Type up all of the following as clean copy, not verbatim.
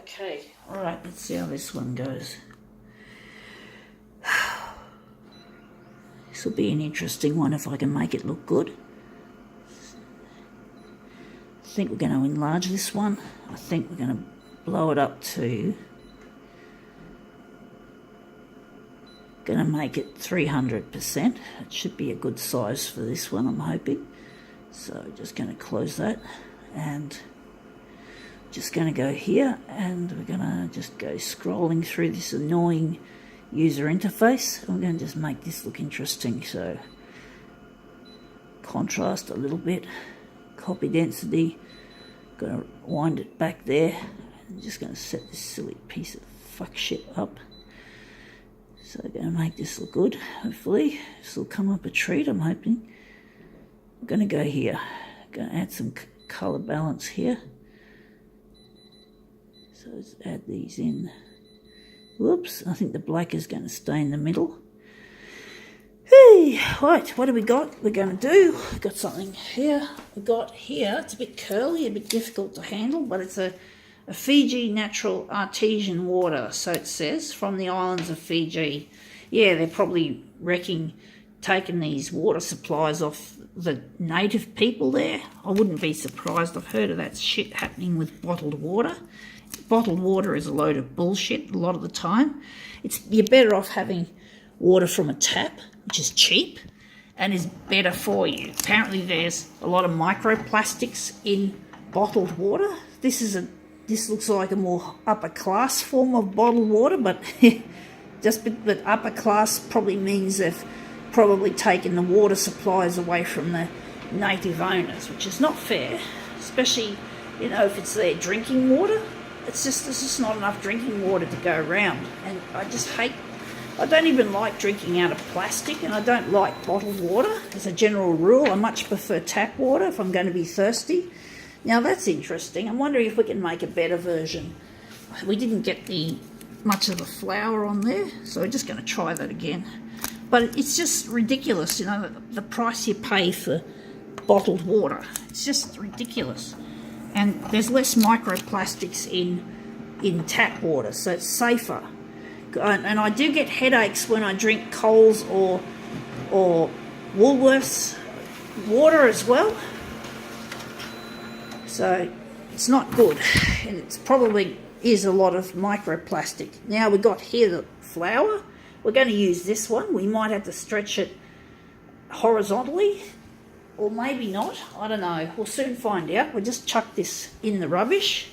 Okay, alright, let's see how this one goes. This will be an interesting one if I can make it look good. I think we're going to enlarge this one. I think we're going to blow it up to... Going to make it 300%. It should be a good size for this one, I'm hoping. So just going to close that and just going to go here, and we're going to just go scrolling through this annoying user interface. I'm going to just make this look interesting. So contrast a little bit, copy density, going to wind it back there. I'm just going to set this silly piece of fuck shit up. So I'm going to make this look good, hopefully. This will come up a treat, I'm hoping. I'm going to go here. I'm going to add some colour balance here. So let's add these in. Whoops, I think the black is going to stay in the middle. Hey, right, what do we got? We're going to do, we've got something here. We've got here, it's a bit curly, a bit difficult to handle, but it's a Fiji natural artesian water, so it says, from the islands of Fiji. Yeah, they're probably taking these water supplies off the native people there. I wouldn't be surprised. I've heard of that shit happening with bottled water. Bottled water is a load of bullshit a lot of the time. You're better off having water from a tap, which is cheap and is better for you. Apparently there's a lot of microplastics in bottled water. This looks like a more upper class form of bottled water, but but upper class probably means they've probably taken the water supplies away from the native owners, which is not fair, especially, you know, if it's their drinking water. There's just not enough drinking water to go around, and I don't even like drinking out of plastic, and I don't like bottled water as a general rule. I much prefer tap water if I'm going to be thirsty. Now that's interesting. I'm wondering if we can make a better version. We didn't get much of the flour on there, so we're just going to try that again. But it's just ridiculous, you know, the price you pay for bottled water. It's just ridiculous. And there's less microplastics in tap water, so it's safer. And I do get headaches when I drink Coles or Woolworths water as well. So it's not good, and it's probably is a lot of microplastic. Now we've got here the flour. We're going to use this one. We might have to stretch it horizontally, or maybe not. I don't know. We'll soon find out. We'll just chuck this in the rubbish.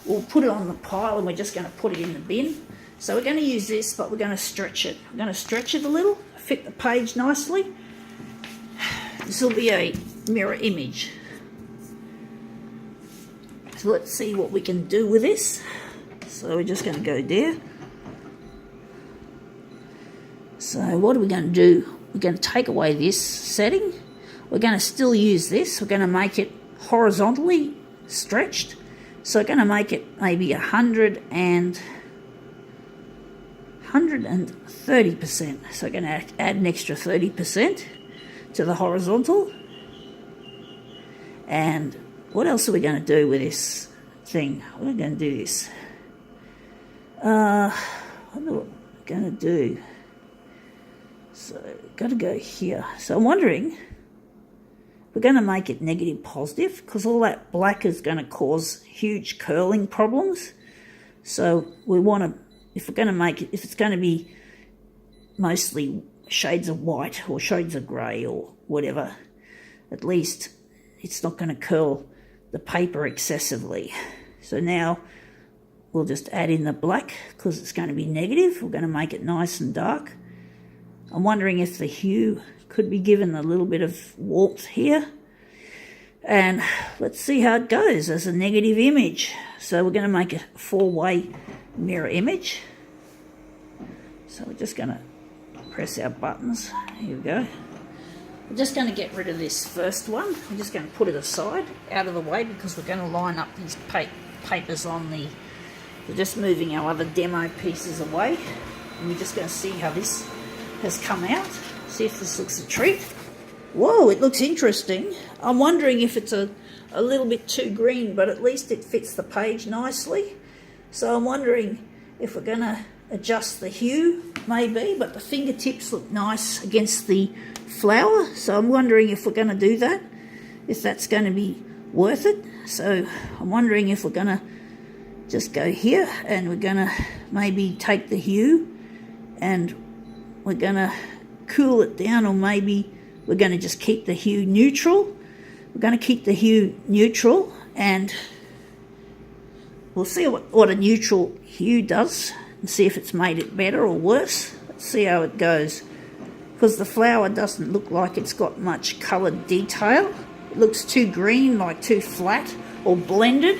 We'll put it on the pile, and we're just going to put it in the bin. So we're going to use this, but we're going to stretch it. We're going to stretch it a little, fit the page nicely. This will be a mirror image. So let's see what we can do with this. So we're just going to go there. So what are we going to do? We're going to take away this setting. We're going to still use this. We're going to make it horizontally stretched. So we're going to make it maybe 130%. So we're going to add an extra 30% to the horizontal. And what else are we going to do with this thing? We're going to do this. What are we going to do? So, got to go here. So I'm wondering, we're going to make it negative positive, because all that black is going to cause huge curling problems. So we want to, if it's going to be mostly shades of white or shades of grey or whatever, at least it's not going to curl the paper excessively. So now we'll just add in the black, because it's going to be negative. We're going to make it nice and dark. I'm wondering if the hue could be given a little bit of warmth here. And let's see how it goes as a negative image. So we're going to make a 4-way mirror image. So we're just going to press our buttons. Here we go. We're just going to get rid of this first one. I'm just going to put it aside, out of the way, because we're going to line up these papers on the... We're just moving our other demo pieces away. And we're just going to see how this has come out. See if this looks a treat. Whoa, it looks interesting. I'm wondering if it's a little bit too green, but at least it fits the page nicely. So I'm wondering if we're going to adjust the hue, maybe, but the fingertips look nice against the flower. So I'm wondering if we're going to do that, if that's going to be worth it. So I'm wondering if we're going to just go here and we're going to maybe take the hue and we're going to cool it down, or maybe we're going to just keep the hue neutral. We're going to keep the hue neutral and we'll see what a neutral hue does and see if it's made it better or worse. Let's see how it goes, because the flower doesn't look like it's got much coloured detail. It looks too green, like too flat or blended,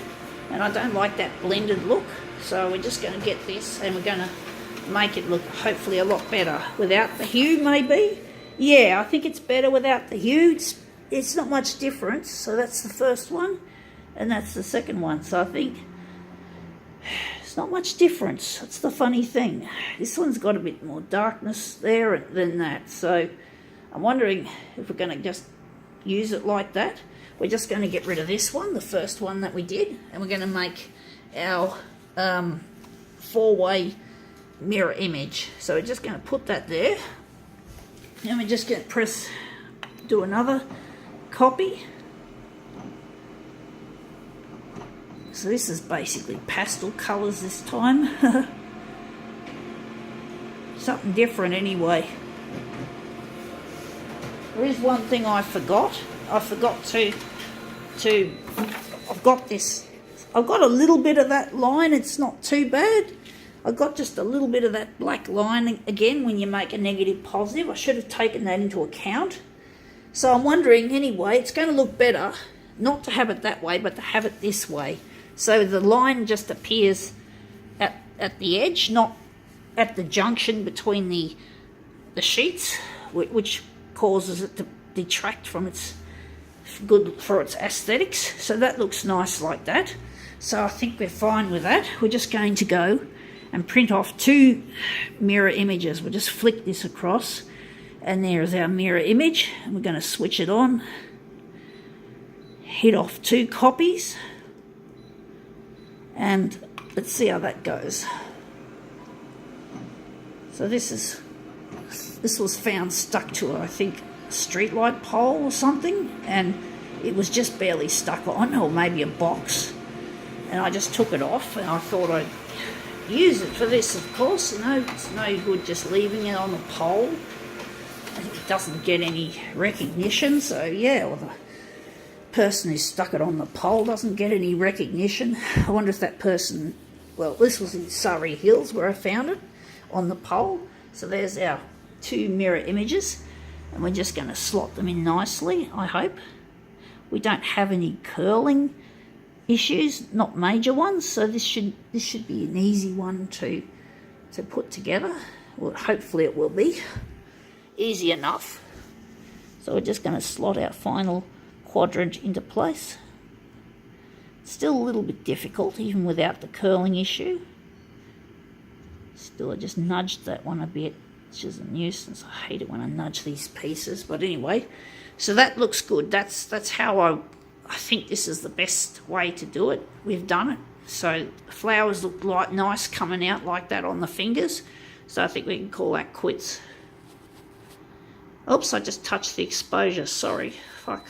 and I don't like that blended look. So we're just going to get this and we're going to make it look hopefully a lot better without the hue, maybe. Yeah, I think it's better without the hue. It's not much difference. So that's the first one and that's the second one. So I think it's not much difference. That's the funny thing. This one's got a bit more darkness there than that. So I'm wondering if we're going to just use it like that. We're just going to get rid of this one, the first one that we did, and we're going to make our four-way mirror image. So we're just going to put that there, and we're just going to do another copy. So this is basically pastel colours this time. Something different anyway. There is one thing I forgot. I forgot to I've got this. I've got a little bit of that line. It's not too bad. I've got just a little bit of that black line again when you make a negative positive. I should have taken that into account. So I'm wondering anyway, it's going to look better not to have it that way, but to have it this way. So the line just appears at the edge, not at the junction between the sheets, which causes it to detract from its good for its aesthetics. So that looks nice like that. So I think we're fine with that. We're just going to go and print off two mirror images. We'll just flick this across and there's our mirror image, and we're going to switch it on, hit off two copies, and let's see how that goes. So this was found stuck to, I think, a streetlight pole or something, and it was just barely stuck on, or maybe a box, and I just took it off and I thought I'd use it for this. Of course, it's no good just leaving it on the pole. It doesn't get any recognition, so yeah, well, the person who stuck it on the pole doesn't get any recognition. I wonder if that person, well, this was in Surrey Hills where I found it, on the pole. So there's our two mirror images, and we're just going to slot them in nicely, I hope. We don't have any curling issues, not major ones, so this should be an easy one to put together. Well, hopefully it will be easy enough. So we're just going to slot our final quadrant into place. Still a little bit difficult even without the curling issue. Still, I just nudged that one a bit, which is a nuisance. I hate it when I nudge these pieces, but anyway, so that looks good. That's how I think this is the best way to do it. We've done it. So the flowers look like nice coming out like that on the fingers. So I think we can call that quits. Oops, I just touched the exposure, sorry. Fuck.